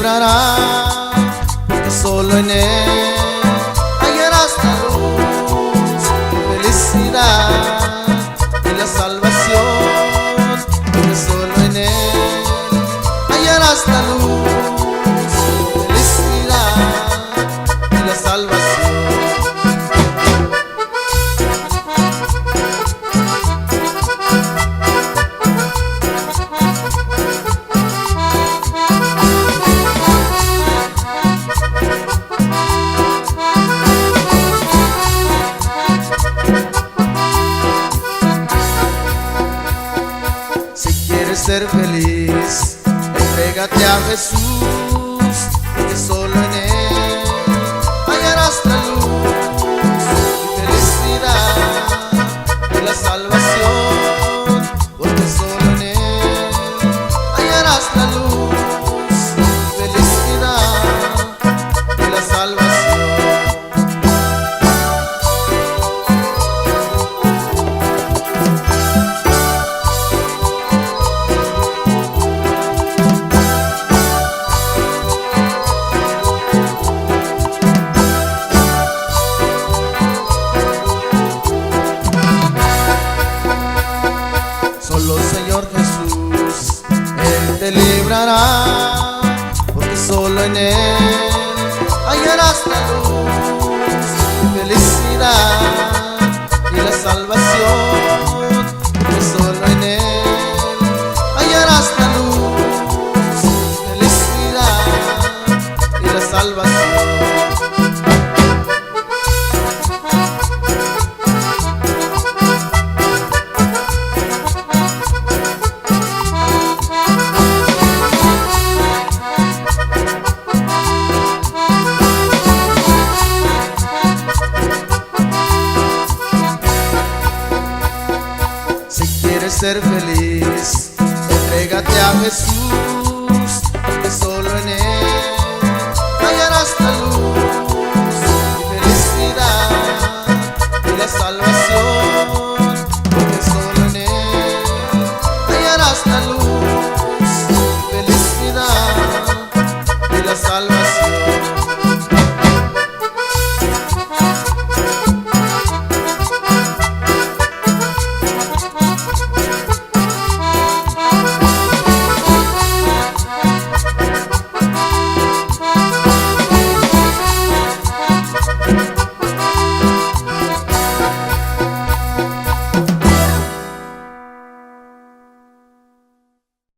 librará, porque solo en Él hallarás la luz, la felicidad y la salvación, porque solo en Él hallarás la luz, la felicidad y la salvación. Ser feliz, entrégate a Jesús, porque solo en Él hallarás la luz, la felicidad y la salvación, porque solo en Él hallarás la luz, la felicidad y la salvación. Solo Señor Jesús, Él te librará, porque solo en Él hallarás la luz, la felicidad y la salvación, porque solo en Él hallarás la luz, la felicidad y la salvación. Ser feliz, entrégate a Jesús, porque solo en Él hallarás la luz,